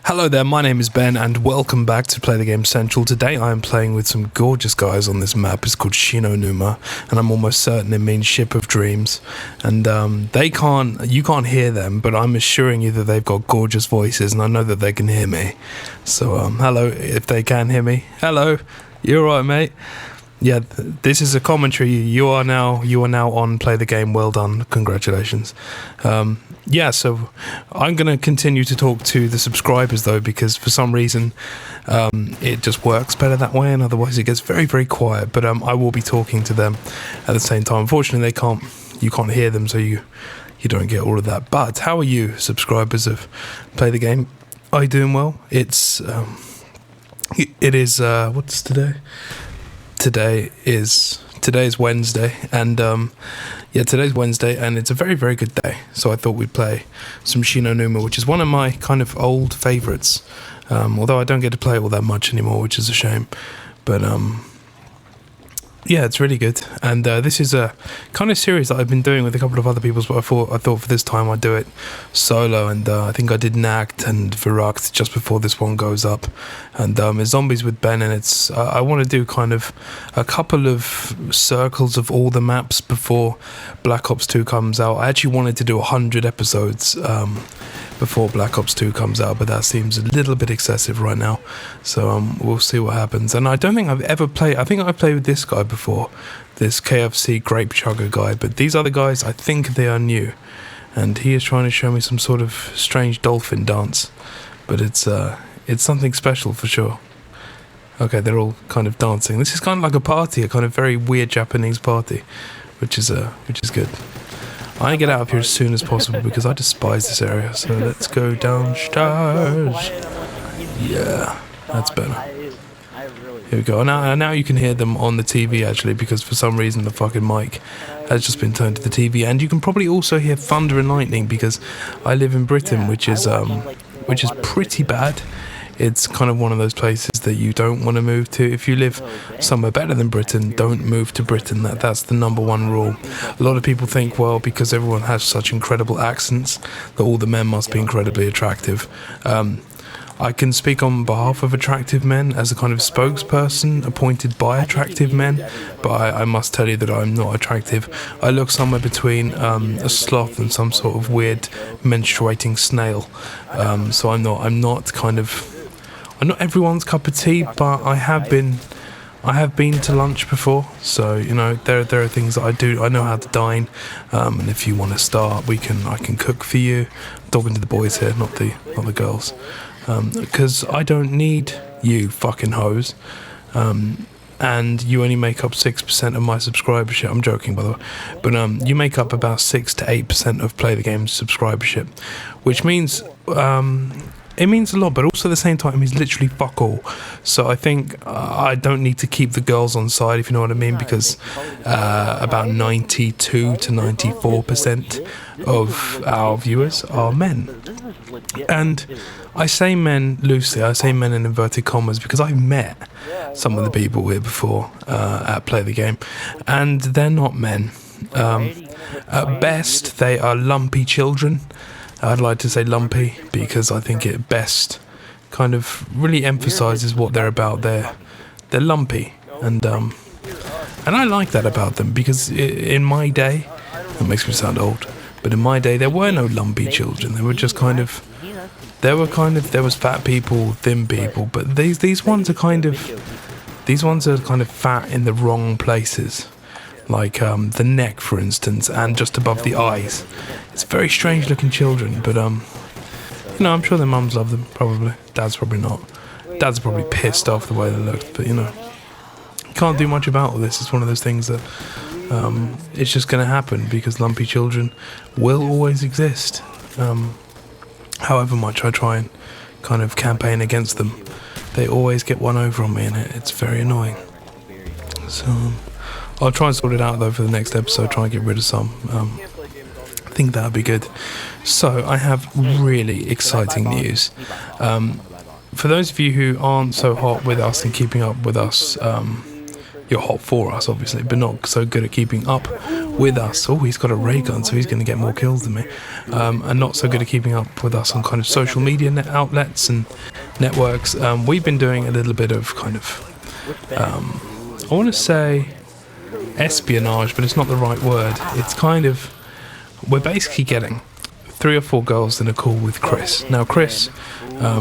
Hello there, my name is Ben and welcome back to Play the Game Central. Today I am playing with some gorgeous guys on this map. It's called Shinonuma and I'm almost certain it means Ship of Dreams. And you can't hear them, but I'm assuring you that they've got gorgeous voices and I know that they can hear me. So hello, if they can hear me. Hello, you alright mate? Yeah, this is a commentary. You are now on Play the Game. Well done, congratulations. Yeah, so I'm going to continue to talk to the subscribers though, because for some reason it just works better that way, and otherwise it gets very, very quiet. But I will be talking to them at the same time. Unfortunately, you can't hear them, so you don't get all of that. But how are you, subscribers of Play the Game? Are you doing well? It is what's today? Today is Wednesday, and today's Wednesday, and it's a very, very good day. So I thought we'd play some Shinonuma, which is one of my kind of old favourites. Although I don't get to play it all that much anymore, which is a shame. But yeah, it's really good. And this is a kind of series that I've been doing with a couple of other people, but I thought for this time I'd do it solo, and I think I did Nagt and Verakt just before this one goes up. And it's Zombies with Benn, and it's I want to do kind of a couple of circles of all the maps before Black Ops 2 comes out. I actually wanted to do 100 episodes before Black Ops 2 comes out, but that seems a little bit excessive right now. So we'll see what happens. And I don't think I've ever played. I think I've played with this guy before, this KFC grape chugger guy. But these other guys, I think they are new, and he is trying to show me some sort of strange dolphin dance. But it's something special for sure. Okay, they're all kind of dancing. This is kind of like a party, a kind of very weird Japanese party, which is good. I want to get out of here as soon as possible because I despise this area. So let's go downstairs. Yeah, that's better. Here we go. Now you can hear them on the TV actually, because for some reason the fucking mic has just been turned to the TV, and you can probably also hear thunder and lightning because I live in Britain, which is pretty bad. It's kind of one of those places that you don't want to move to. If you live somewhere better than Britain, don't move to Britain. That's the number one rule. A lot of people think, well, because everyone has such incredible accents, that all the men must be incredibly attractive. I can speak on behalf of attractive men as a kind of spokesperson appointed by attractive men, but I must tell you that I'm not attractive. I look somewhere between a sloth and some sort of weird menstruating snail. So I'm not everyone's cup of tea, but I have been to lunch before, so you know there are things that I do. I know how to dine, and if you want to start, I can cook for you. I'm talking to the boys here, not the girls, because I don't need you fucking hoes. And you only make up 6% of my subscribership. I'm joking, by the way, but you make up about 6 to 8% of Play the Game's subscribership, which means it means a lot, but also at the same time it means literally fuck all. So I think I don't need to keep the girls on side, if you know what I mean, because about 92 to 94% of our viewers are men. And I say men loosely, I say men in inverted commas, because I've met some of the people here before at Play the Game, and they're not men. At best, they are lumpy children. I'd like to say lumpy because I think it best kind of really emphasises what they're about. They're lumpy, and I like that about them, because in my day, that makes me sound old, but in my day there were no lumpy children. They were just there was fat people, thin people, but these ones are kind of fat in the wrong places. Like the neck, for instance, and just above the eyes. It's very strange looking children, but I'm sure their mums love them, probably. Dad's probably not. Dad's probably pissed off the way they looked, but can't do much about all this. It's one of those things that it's just going to happen, because lumpy children will always exist. However much I try and kind of campaign against them, they always get one over on me, and it's very annoying. So I'll try and sort it out though for the next episode, try and get rid of some. I think that would be good. So I have really exciting news. For those of you who aren't so hot with us and keeping up with us, you're hot for us obviously, but not so good at keeping up with us. Oh, he's got a ray gun, so he's going to get more kills than me. And not so good at keeping up with us on kind of social media outlets and networks. We've been doing a little bit of kind of, I want to say espionage, but it's not the right word. It's kind of, we're basically getting 3 or 4 girls in a call with Chris. Now Chris,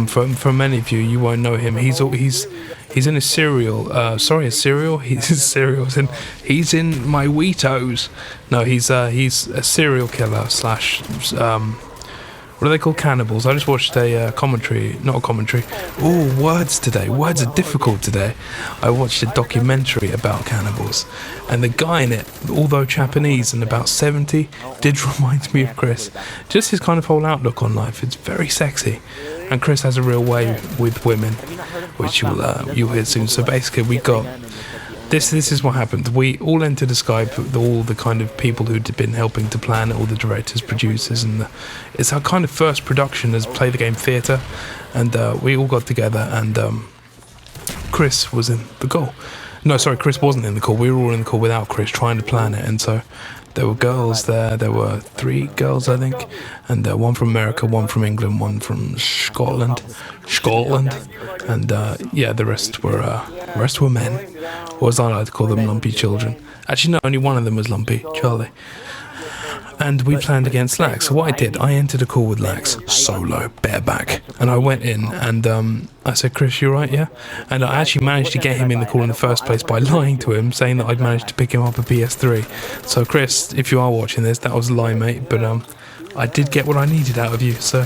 for many of you, you won't know him. He's in a serial. A serial. He's in serials, and he's in my Weetos. No, he's a serial killer slash. What are they called? Cannibals. I just watched a commentary, not a commentary. Oh, words today. Words are difficult today. I watched a documentary about cannibals, and the guy in it, although Japanese and about 70, did remind me of Chris. Just his kind of whole outlook on life. It's very sexy, and Chris has a real way with women, which you'll hear soon. So basically, we got. This is what happened. We all entered a Skype with all the kind of people who'd been helping to plan it, all the directors, producers, and it's our kind of first production as Play the Game Theatre, and we all got together, and Chris was in the call. No, sorry, Chris wasn't in the call. We were all in the call without Chris, trying to plan it, and so there were girls there. There were 3 girls, I think, and one from America, one from England, one from Scotland, and yeah, the rest were men. Or as I like to call them, lumpy children. Actually, no, only one of them was lumpy, Charlie. And we planned against Lax. So what I did, I entered a call with Lax, solo, bareback. And I went in and I said, Chris, you right, yeah? And I actually managed to get him in the call in the first place by lying to him, saying that I'd managed to pick him up a PS3. So Chris, if you are watching this, that was a lie, mate. But I did get what I needed out of you. So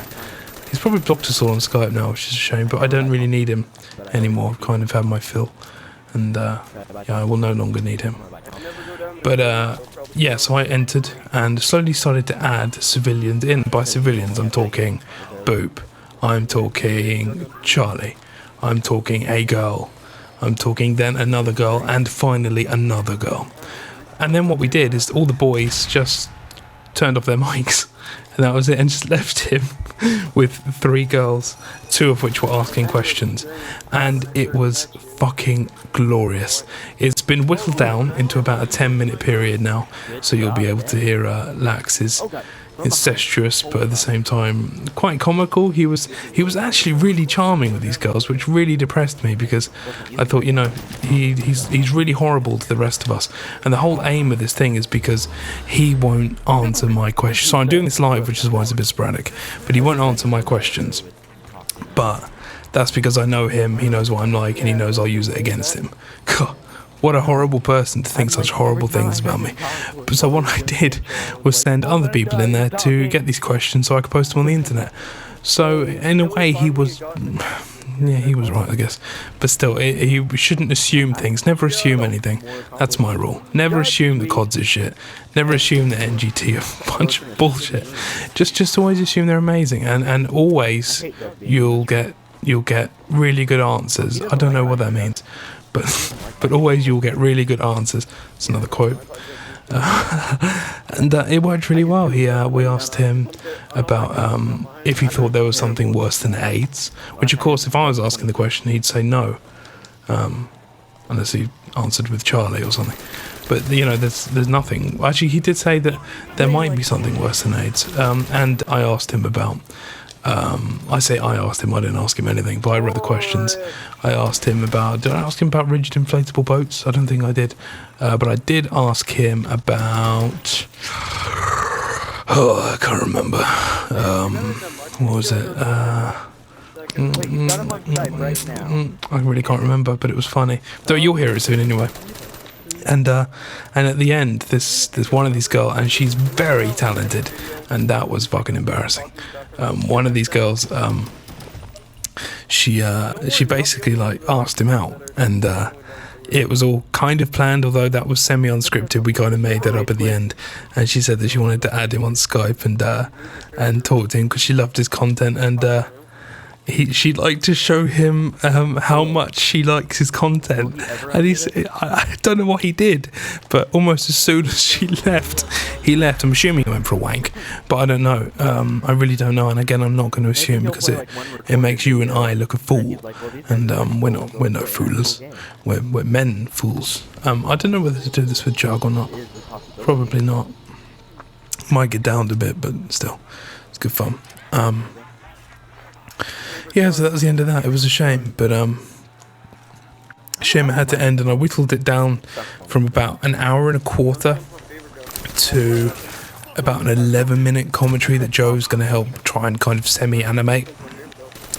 he's probably blocked us all on Skype now, which is a shame. But I don't really need him anymore. I've kind of had my fill. And yeah, I will no longer need him. But yeah, so I entered and slowly started to add civilians in. By civilians, I'm talking Boop, I'm talking Charlie, I'm talking a girl, I'm talking then another girl, and finally another girl. And then what we did is all the boys just turned off their mics, and that was it, and just left him with 3 girls, 2 of which were asking questions, and it was fucking glorious. It's been whittled down into about a 10-minute period now, so you'll be able to hear Lax's incestuous, but at the same time quite comical. He was actually really charming with these girls, which really depressed me, because I thought, you know, he's really horrible to the rest of us, and the whole aim of this thing is because he won't answer my questions. So I'm doing this live, which is why it's a bit sporadic, but he won't answer my questions. But that's because I know him, he knows what I'm like, and he knows I'll use it against him. God, what a horrible person to think such horrible things about me. So what I did was send other people in there to get these questions so I could post them on the internet. So in a way he was right, I guess. But still, he shouldn't assume things. Never assume anything. That's my rule. Never assume the CODs are shit. Never assume that NGT are a bunch of bullshit. Just always assume they're amazing. And always you'll get really good answers. I don't know what that means. But always you'll get really good answers. It's another quote. And it worked really well. We asked him about if he thought there was something worse than AIDS, which of course if I was asking the question he'd say no, unless he answered with Charlie or something. But you know, there's nothing. Actually, he did say that there might be something worse than AIDS, and I asked him about. I asked him, I didn't ask him anything, but I read the questions. I asked him about, did I ask him about rigid inflatable boats? I don't think I did, but I did ask him about, I can't remember, what was it, I really can't remember, but it was funny, though you'll hear it soon anyway. And at the end, there's one of these girls, and she's very talented, and that was fucking embarrassing. One of these girls, she basically like asked him out, and it was all kind of planned, although that was semi-unscripted. We kind of made that up at the end, and she said that she wanted to add him on Skype and talk to him because she loved his content, and she'd like to show him how much she likes his content, and I don't know what he did, but almost as soon as he left. I'm assuming he went for a wank, but I don't know. I really don't know, and again, I'm not going to assume because it makes you and I look a fool, and we're no fools. We're men fools. I don't know whether to do this with Jug or not. Probably not. Might get downed a bit, but still, it's good fun. Yeah, so that was the end of that. It was a shame, but shame it had to end, and I whittled it down from about an hour and a quarter to about an 11-minute commentary that Joe's going to help try and kind of semi-animate,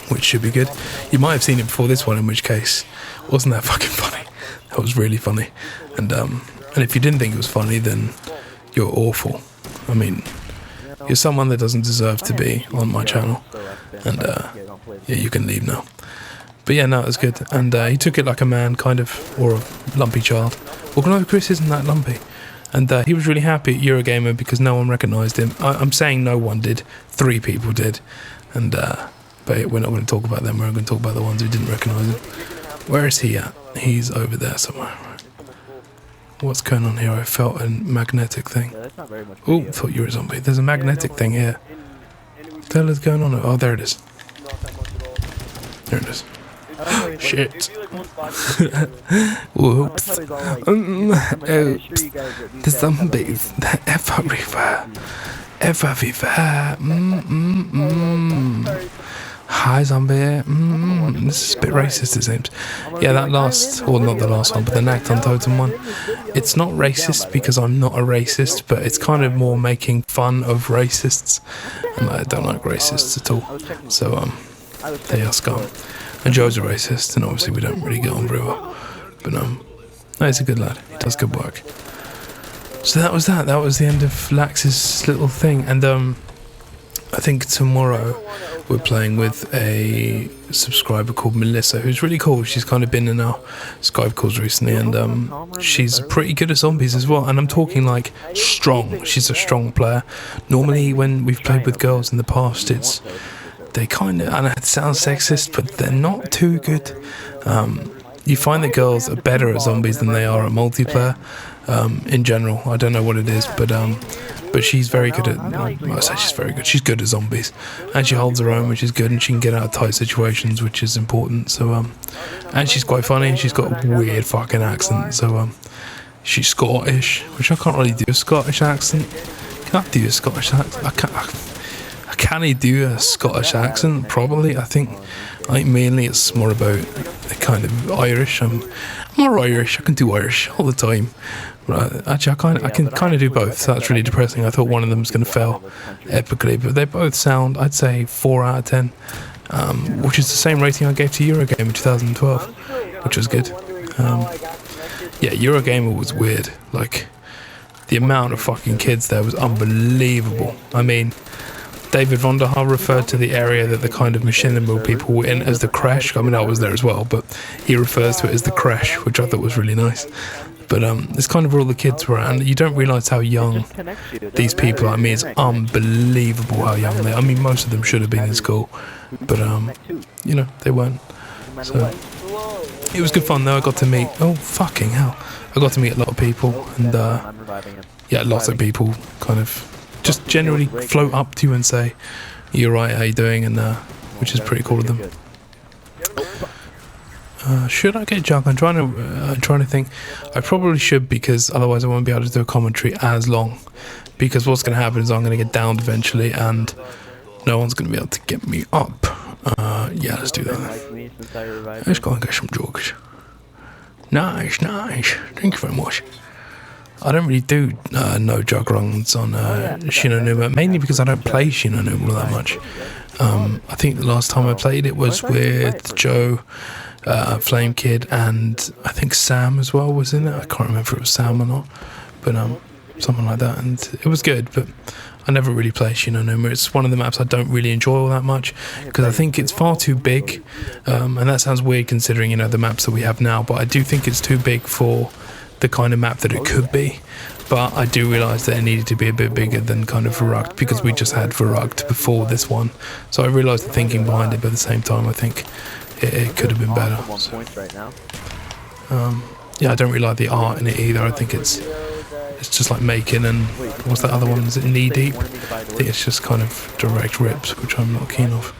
which should be good. You might have seen it before this one, in which case, wasn't that fucking funny? That was really funny. And if you didn't think it was funny, then you're awful. I mean, you're someone that doesn't deserve to be on my channel. And yeah, you can leave now. But yeah, no, it was good. And he took it like a man, kind of, or a lumpy child. Well, no, Chris isn't that lumpy. And he was really happy at Eurogamer because no one recognised him. I'm saying no one did. 3 people did. And but we're not going to talk about them. We're going to talk about the ones who didn't recognise him. Where is he at? He's over there somewhere. What's going on here? I felt a magnetic thing. Oh, thought you were a zombie. There's a magnetic thing here. What the hell is going on? Oh, there it is. There it is. Shit. Whoops. Oops. The zombies. They're everywhere. Everywhere. Hi, zombie. This is a bit racist, it seems. Yeah, that last, or not the last one, but the Nacton Totem one. It's not racist because I'm not a racist, but it's kind of more making fun of racists. And I don't like racists at all. So, they are scum. And Joe's a racist, and obviously we don't really get on very well. But, no, he's a good lad. He does good work. So that was that. That was the end of Lax's little thing. And, I think tomorrow we're playing with a subscriber called Melissa, who's really cool. She's kind of been in our Skype calls recently, and she's pretty good at zombies as well. And I'm talking like strong. She's a strong player. Normally when we've played with girls in the past, they kind of, and it sounds sexist, but they're not too good. You find that girls are better at zombies than they are at multiplayer in general. I don't know what it is, but she's very good at, I say she's very good, she's good at zombies, and she holds her own, which is good, and she can get out of tight situations, which is important. So and she's quite funny, and she's got a weird fucking accent, so she's Scottish, which I can't really do a Scottish accent. Can't do a Scottish accent. I can't do a Scottish accent properly. I think mainly it's more about a kind of Irish. I'm more Irish. I can do Irish all the time. But actually, I can kind of do both. So that's really depressing. I thought one of them was going to fail epically, but they both sound, I'd say, 4 out of 10, which is the same rating I gave to Eurogame in 2012, which was good. Yeah, Eurogamer was weird. Like, the amount of fucking kids there was unbelievable. I mean, David Vonderhaar referred to the area that the kind of machinima people were in as the crash. I mean, I was there as well, but he refers to it as the crash, which I thought was really nice. But it's kind of where all the kids were at, and you don't realise how young these people are. I mean, it's unbelievable how young they are. I mean, most of them should have been in school, but, you know, they weren't. So, it was good fun, though. I got to meet, oh, fucking hell. I got to meet a lot of people, and, yeah, lots of people kind of just generally float up to you and say, "You're right, how you doing?" And which is pretty cool of them. Should I get Jug? I'm trying to think. I probably should, because otherwise I won't be able to do a commentary as long. Because what's going to happen is I'm going to get downed eventually, and no one's going to be able to get me up. Yeah, let's do that then. Let's go and get some jugs. Nice. Thank you very much. I don't really do no jug runs on Shinonuma, mainly because I don't play Shinonuma all that much. I think the last time I played it was with Joe, Flame Kid, and I think Sam as well was in it. I can't remember if it was Sam or not, but something like that, and it was good, but I never really play Shinonuma. It's one of the maps I don't really enjoy all that much, because I think it's far too big, and that sounds weird considering, you know, the maps that we have now, but I do think it's too big for the kind of map that it could be. But I do realise that it needed to be a bit bigger than kind of Verrugt, because we just had Verrugt before this one. So I realised the thinking behind it, but at the same time I think it could have been better. So, yeah, I don't really like the art in it either. I think it's just like making, and what's that other one? Is it Knee Deep? I think it's just kind of direct rips, which I'm not keen of.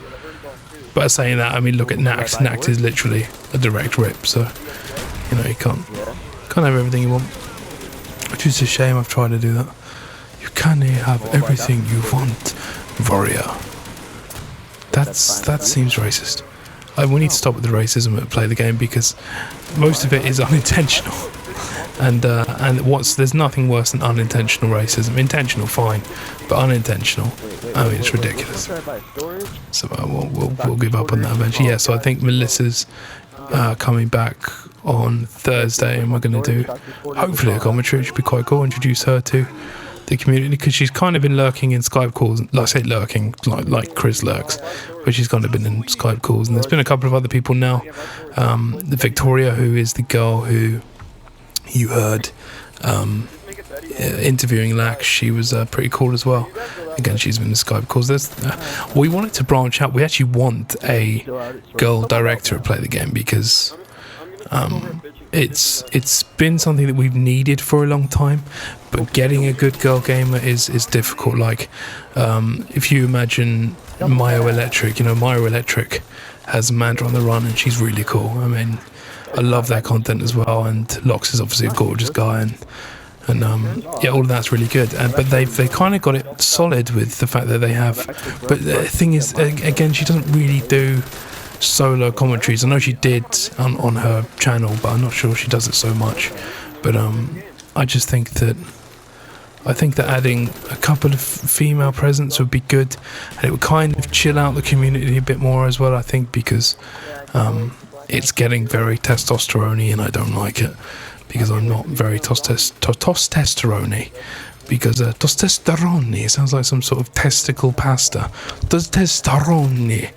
But saying that, I mean, look at Nact. Nact is literally a direct rip, so, you know, you can't have everything you want. which is a shame. I've tried to do that. You can have everything you want, warrior. That seems racist. We need to stop with the racism at Play the Game, because most of it is unintentional. And there's nothing worse than unintentional racism. Intentional, fine, but unintentional, I mean, it's ridiculous. So we'll give up on that eventually. Yeah, so I think Melissa's coming back on Thursday, and we're going to do hopefully a commentary, which would be quite cool. Introduce her to the community, because she's kind of been lurking in Skype calls. Like I say lurking, like Chris lurks, but she's kind of been in Skype calls. And there's been a couple of other people now. The Victoria, who is the girl who you heard interviewing Lax, she was pretty cool as well. Again, she's been in Skype calls. We wanted to branch out. We actually want a girl director at Play the Game, because it's been something that we've needed for a long time, but getting a good girl gamer is difficult. Like, if you imagine Myo Electric, Myo Electric has Amanda on the Run, and she's really cool. I mean, I love their content as well, and Lox is obviously a gorgeous guy, and yeah, all of that's really good. But they kind of got it solid with the fact that they have. But the thing is, again, she doesn't really do solo commentaries. I know she did on her channel, but I'm not sure she does it so much. But I just think that adding a couple of female presence would be good, and it would kind of chill out the community a bit more as well, I think, because it's getting very testosterone-y, and I don't like it, because I'm not very testosterone-y, because testosterone sounds like some sort of testicle pasta. Testosterone.